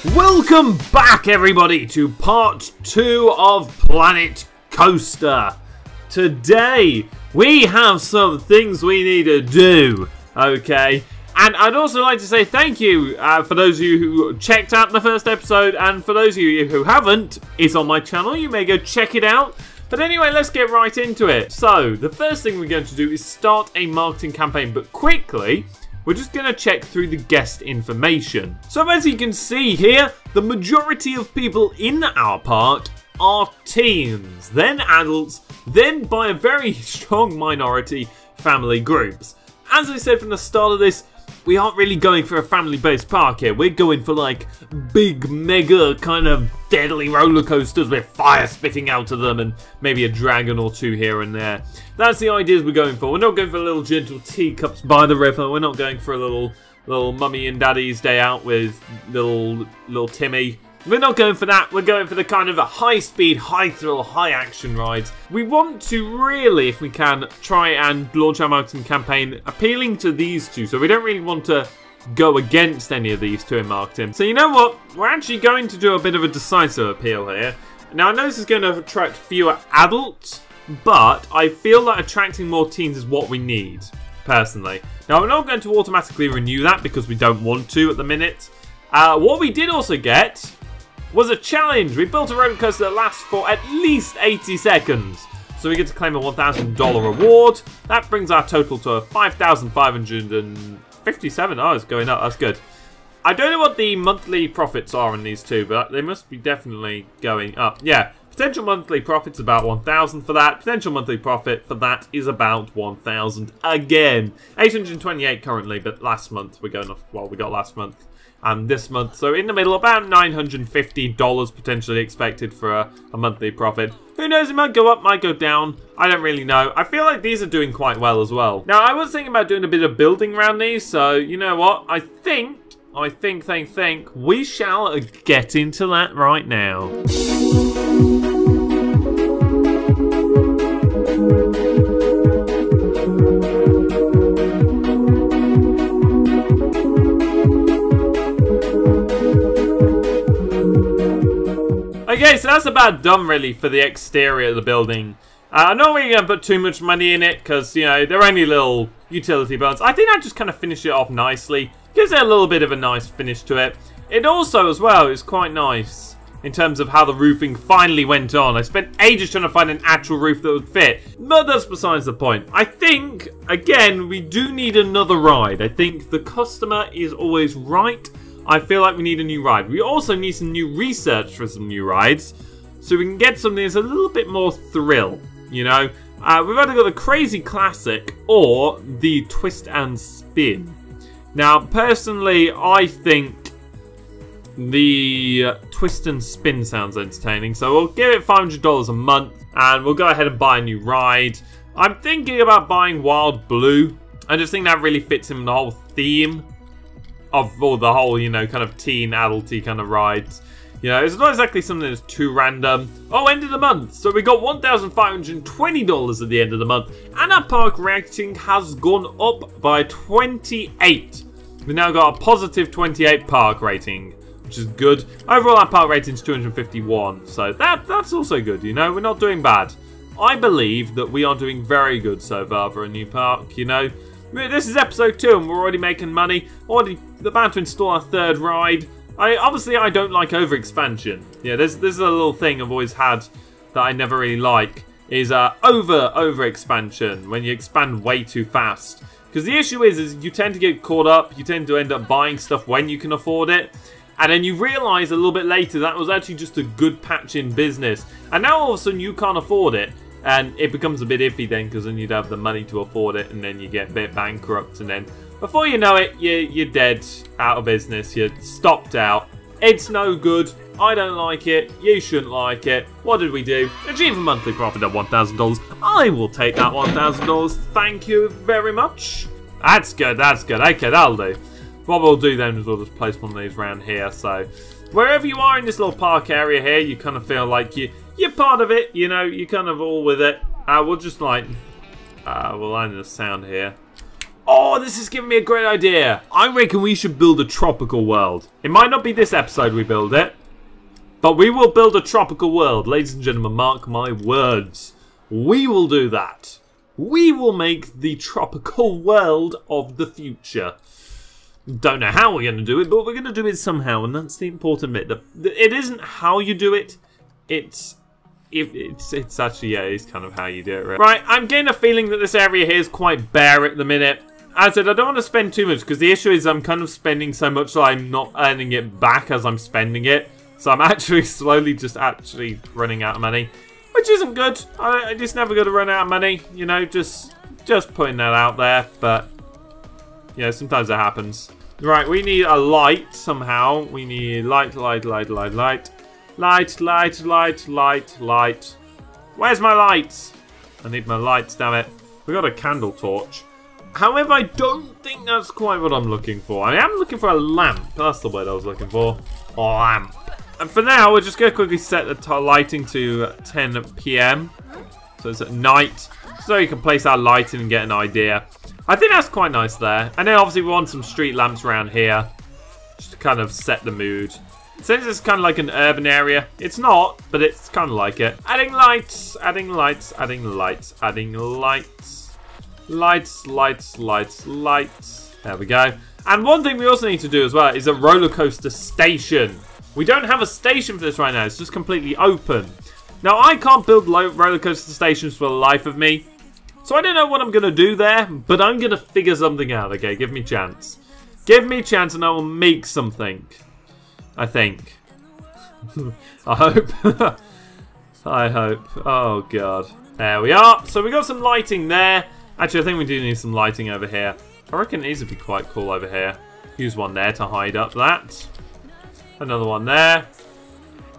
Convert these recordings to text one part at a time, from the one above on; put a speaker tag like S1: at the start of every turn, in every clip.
S1: Welcome back, everybody, to part 2 of Planet Coaster. Today, we have some things we need to do, okay? And I'd also like to say thank you for those of you who checked out the first episode, and for those of you who haven't, it's on my channel. You may go check it out. But anyway, let's get right into it. So, the first thing we're going to do is start a marketing campaign, but quickly, we're just going to check through the guest information. So as you can see here, the majority of people in our park are teens, then adults, then by a very strong minority, family groups. As I said from the start of this, we aren't really going for a family-based park here. We're going for like big, mega kind of deadly roller coasters with fire spitting out of them and maybe a dragon or two here and there. That's the ideas we're going for. We're not going for little gentle teacups by the river. We're not going for a little mummy and daddy's day out with little Timmy. We're not going for that. We're going for the kind of high-speed, high-thrill, high-action rides. We want to really, if we can, try and launch our marketing campaign appealing to these two. So we don't really want to go against any of these two in marketing. So you know what? We're actually going to do a bit of a decisive appeal here. Now I know this is going to attract fewer adults, but I feel that attracting more teens is what we need, personally. Now we're not going to automatically renew that because we don't want to at the minute. What we did also get was a challenge. We built a roller coaster that lasts for at least 80 seconds. So we get to claim a $1,000 reward. That brings our total to 5,557. Oh, it's going up. That's good. I don't know what the monthly profits are in these two, but they must be definitely going up. Yeah, potential monthly profit's about 1,000 for that. Potential monthly profit for that is about 1,000 again. 828 currently, but last month we're going off. Well, we got last month. And this month, so in the middle, about $950 potentially expected for a monthly profit. Who knows, it might go up, might go down. I don't really know. I feel like these are doing quite well as well. Now, I was thinking about doing a bit of building around these, so you know what? I think we shall get into that right now. Okay, so that's about done really for the exterior of the building. I'm not really going to put too much money in it because, you know, they're only little utility builds. I think I just kind of finish it off nicely. Gives it a little bit of a nice finish to it. It also, as well, is quite nice in terms of how the roofing finally went on. I spent ages trying to find an actual roof that would fit, but that's besides the point. I think, again, we do need another ride. I think the customer is always right. I feel like we need a new ride. We also need some new research for some new rides, so we can get something that's a little bit more thrill, you know? We've either got the Crazy Classic or the Twist and Spin. Now, personally, I think the Twist and Spin sounds entertaining, so we'll give it $500 a month, and we'll go ahead and buy a new ride. I'm thinking about buying Wild Blue. I just think that really fits in the whole theme of all the whole, you know, kind of teen, adulty kind of rides. You know, it's not exactly something that's too random. Oh, end of the month. So we got $1,520 at the end of the month. And our park rating has gone up by 28. We've now got a positive 28 park rating, which is good. Overall, our park rating is 251. So that's also good, you know. We're not doing bad. I believe that we are doing very good so far for a new park, you know. This is episode 2 and we're already making money. Already about to install our third ride. Obviously I don't like over-expansion. Yeah, there's a little thing I've always had that I never really like. Is over-expansion. When you expand way too fast. Because the issue is you tend to get caught up. You tend to end up buying stuff when you can afford it. And then you realise a little bit later that was actually just a good patch in business. And now all of a sudden you can't afford it. And it becomes a bit iffy then, because then you'd have the money to afford it, and then you get a bit bankrupt, and then before you know it, you're dead, out of business, you're stopped out. It's no good. I don't like it. You shouldn't like it. What did we do? Achieve a monthly profit of $1,000. I will take that $1,000. Thank you very much. That's good. That's good. Okay, that'll do. What we'll do then is we'll just place one of these around here. So wherever you are in this little park area here, you kind of feel like you're part of it, you know, you're kind of all with it. We'll just like, we'll add the sound here. Oh, this is giving me a great idea. I reckon we should build a tropical world. It might not be this episode we build it, but we will build a tropical world. Ladies and gentlemen, mark my words. We will do that. We will make the tropical world of the future. Don't know how we're going to do it, but we're going to do it somehow, and that's the important bit. It isn't how you do it. It's actually, yeah, it's kind of how you do it. Right, I'm getting a feeling that this area here is quite bare at the minute. As I said, I don't want to spend too much, because the issue is I'm kind of spending so much that I'm not earning it back as I'm spending it. So I'm actually slowly just running out of money, which isn't good. I just never going to run out of money, you know, just putting that out there. But, you know, sometimes it happens. Right, we need a light somehow. We need light. Light. Where's my lights? I need my lights, damn it. We got a candle torch. However, I don't think that's quite what I'm looking for. I am looking for a lamp. That's the word I was looking for. A lamp. And for now, we're just going to quickly set the lighting to 10 PM. So it's at night. So you can place our lighting and get an idea. I think that's quite nice there. And then obviously we want some street lamps around here. Just to kind of set the mood. Since it's kind of like an urban area, it's not, but it's kind of like it. Adding lights, adding lights, adding lights, adding lights. Lights. There we go. And one thing we also need to do as well is a roller coaster station. We don't have a station for this right now. It's just completely open. Now, I can't build roller coaster stations for the life of me. So I don't know what I'm going to do there, but I'm going to figure something out, okay? Give me a chance. Give me a chance and I will make something. I think. I hope. I hope. Oh, God. There we are. So we got some lighting there. Actually, I think we do need some lighting over here. I reckon these would be quite cool over here. Use one there to hide up that. Another one there.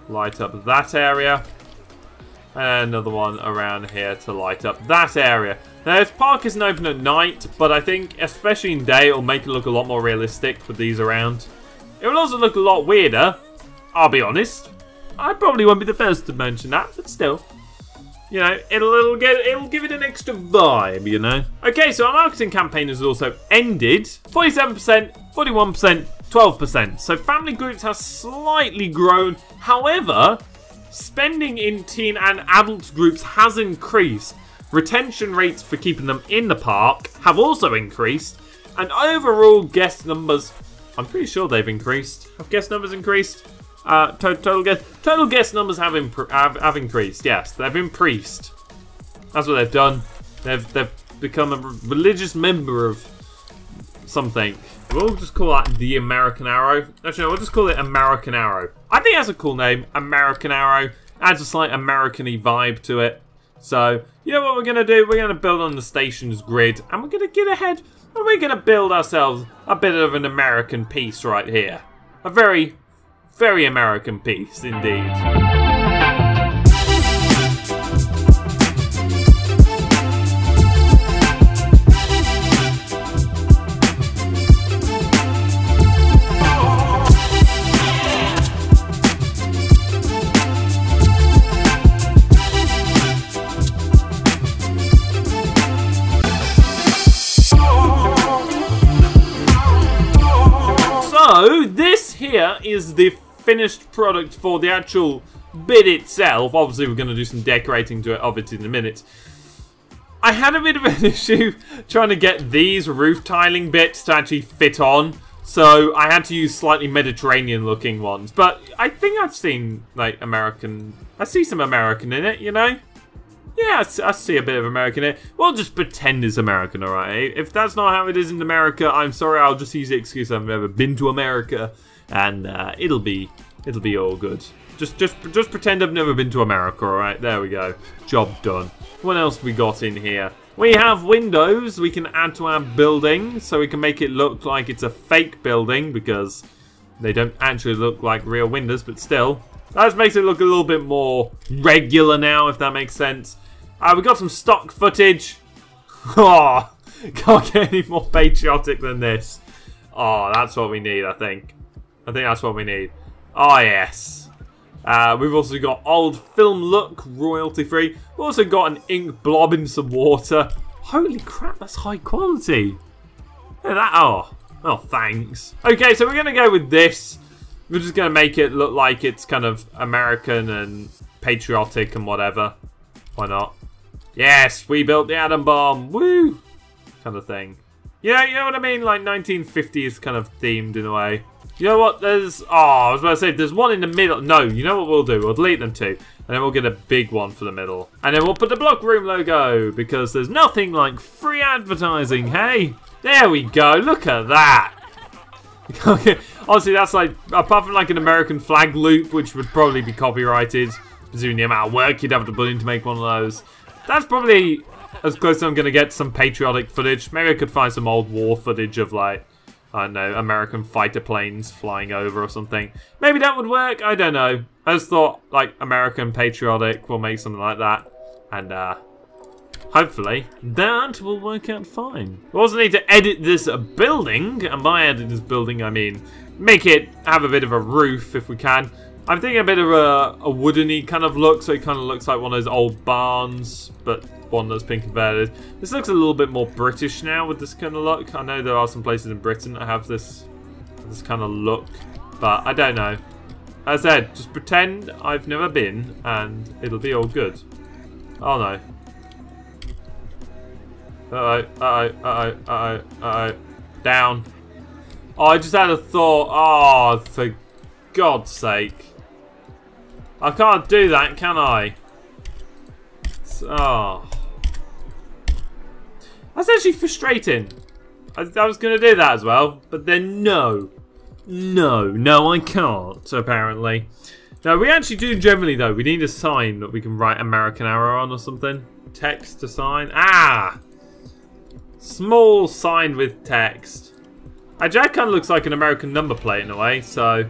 S1: Light up that area. And another one around here to light up that area. Now, this park isn't open at night, but I think, especially in day, it'll make it look a lot more realistic with these around. It will also look a lot weirder, I'll be honest. I probably won't be the first to mention that, but still. You know, it'll give it an extra vibe, you know. Okay, so our marketing campaign has also ended. 47%, 41%, 12%. So family groups have slightly grown. However, spending in teen and adult groups has increased. Retention rates for keeping them in the park have also increased. And overall guest numbers, I'm pretty sure they've increased. Have guest numbers increased? Total guest numbers have increased. Yes, they've increased. That's what they've done. They've become a religious member of something. We'll just call that the American Arrow. Actually, no, we'll just call it American Arrow. I think that's a cool name, American Arrow. Adds a slight American-y vibe to it. So, you know what we're going to do? We're going to build on the station's grid, and we're going to get ahead, and we're going to build ourselves a bit of an American piece right here. A very, very American piece indeed. So, this here is the finished product for the actual bit itself. Obviously, we're going to do some decorating to it of it in a minute. I had a bit of an issue trying to get these roof tiling bits to actually fit on. So, I had to use slightly Mediterranean-looking ones. But I think I've seen, like, American... I see some American in it, you know? Yeah, I see a bit of American in it. We'll just pretend it's American, alright? If that's not how it is in America, I'm sorry, I'll just use the excuse I've never been to America. And it'll be all good. Just pretend I've never been to America, alright? There we go. Job done. What else we got in here? We have windows we can add to our building, so we can make it look like it's a fake building, because they don't actually look like real windows, but still. That just makes it look a little bit more regular now, if that makes sense. We got some stock footage. Oh, can't get any more patriotic than this. Oh, that's what we need, I think. I think that's what we need. Oh, yes. We've also got old film look, royalty free. We've also got an ink blob in some water. Holy crap, that's high quality. Yeah, that, oh, thanks. Okay, so we're going to go with this. We're just going to make it look like it's kind of American and patriotic and whatever. Why not? Yes, we built the atom bomb. Woo! Kind of thing. Yeah, you know what I mean? Like 1950s kind of themed in a way. You know what? There's... Oh, I was about to say, there's one in the middle. No, you know what we'll do? We'll delete them two. And then we'll get a big one for the middle. And then we'll put the Block Room logo. Because there's nothing like free advertising, hey? There we go. Look at that. Okay. Honestly, that's like... Apart from like an American flag loop, which would probably be copyrighted. Presuming the amount of work you'd have to put in to make one of those. That's probably as close as I'm going to get to some patriotic footage. Maybe I could find some old war footage of like... I don't know, American fighter planes flying over or something. Maybe that would work, I don't know. I just thought, like, American patriotic, we'll make something like that. And, hopefully, that will work out fine. We also need to edit this building, and by edit this building, I mean, make it have a bit of a roof, if we can. I'm thinking a bit of a woodeny kind of look, so it kind of looks like one of those old barns, but one that's been converted. This looks a little bit more British now with this kind of look. I know there are some places in Britain that have this kind of look, but I don't know. As I said, just pretend I've never been, and it'll be all good. Oh no. Uh-oh. Down. Oh, I just had a thought. Oh, for God's sake. I can't do that, can I? Oh. That's actually frustrating. I was going to do that as well, but then no. No, I can't, apparently. No, we actually do generally, though. We need a sign that we can write American Arrow on or something. Text to sign. Ah! Small sign with text. Actually, that kind of looks like an American number plate in a way, so...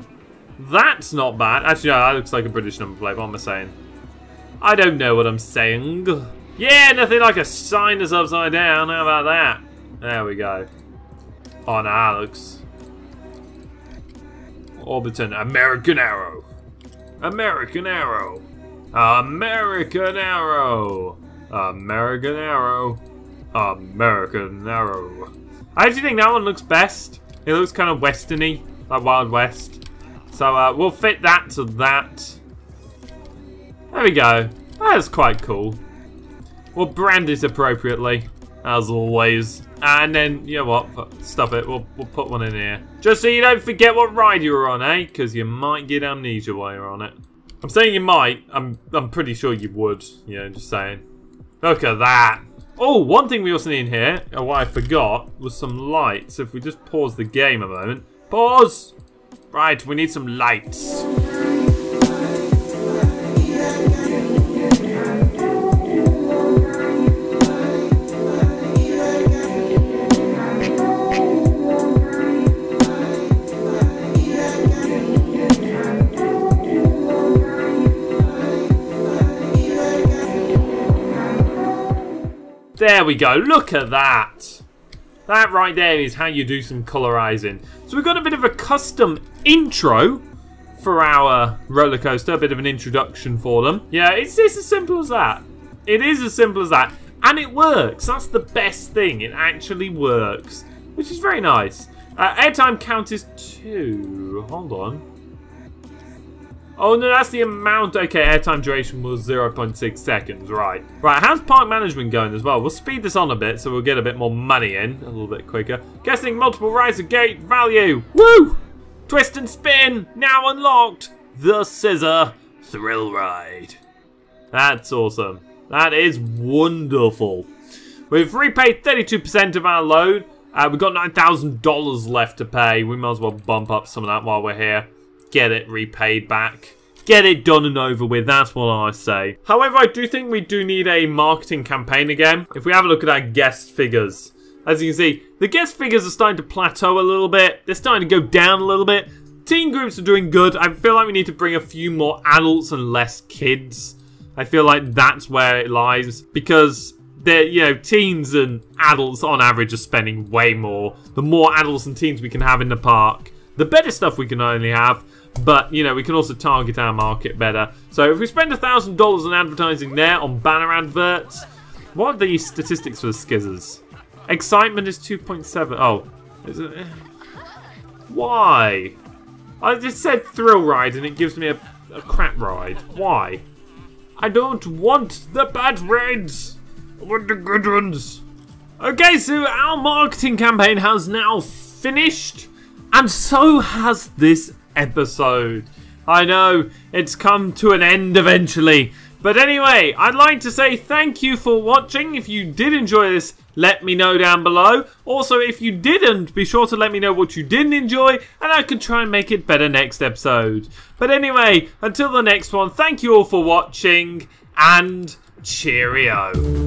S1: That's not bad. Actually, no, that looks like a British number plate. What am I saying? I don't know what I'm saying. Yeah, nothing like a sign that's upside down. How about that? There we go. Oh, no, that looks... Orbiton. American Arrow. American Arrow. American Arrow. American Arrow. American Arrow. I actually think that one looks best. It looks kind of westerny, like Wild West. So we'll fit that to that. There we go. That's quite cool. We'll brand it appropriately, as always. And then, you know what? Stop it. We'll put one in here. Just so you don't forget what ride you were on, eh? Because you might get amnesia while you're on it. I'm saying you might. I'm pretty sure you would. You know, just saying. Look at that. Oh, one thing we also need here, or what I forgot, was some lights. If we just pause the game a moment. Pause! Right, we need some lights. There we go, look at that. That right there is how you do some colorizing. So we've got a bit of a custom intro for our roller coaster, a bit of an introduction for them. Yeah, it's as simple as that. It is as simple as that. And it works. That's the best thing. It actually works, which is very nice. Airtime count is 2. Hold on. Oh, no, that's the amount. Okay, airtime duration was 0.6 seconds. Right. Right, how's park management going as well? We'll speed this on a bit so we'll get a bit more money in. A little bit quicker. Guessing multiple rides of gate value. Woo! Twist and spin. Now unlocked. The Scissor Thrill Ride. That's awesome. That is wonderful. We've repaid 32% of our loan. We've got $9,000 left to pay. We might as well bump up some of that while we're here. Get it repaid back. Get it done and over with, that's what I say. However, I do think we do need a marketing campaign again. If we have a look at our guest figures. As you can see, the guest figures are starting to plateau a little bit. They're starting to go down a little bit. Teen groups are doing good. I feel like we need to bring a few more adults and less kids. I feel like that's where it lies. Because they're, you know, teens and adults on average are spending way more. The more adults and teens we can have in the park, the better stuff we can only have. But, you know, we can also target our market better. So if we spend $1,000 on advertising there, on banner adverts, what are the statistics for the skizzers? Excitement is 2.7. Oh, Is it? Why? I just said thrill ride and it gives me a crap ride. Why? I don't want the bad rides. I want the good ones. Okay, so our marketing campaign has now finished. And so has this episode. I know, it's come to an end eventually. But anyway, I'd like to say thank you for watching. If you did enjoy this, let me know down below. Also, if you didn't, be sure to let me know what you didn't enjoy, and I can try and make it better next episode. But anyway, until the next one, thank you all for watching, and cheerio.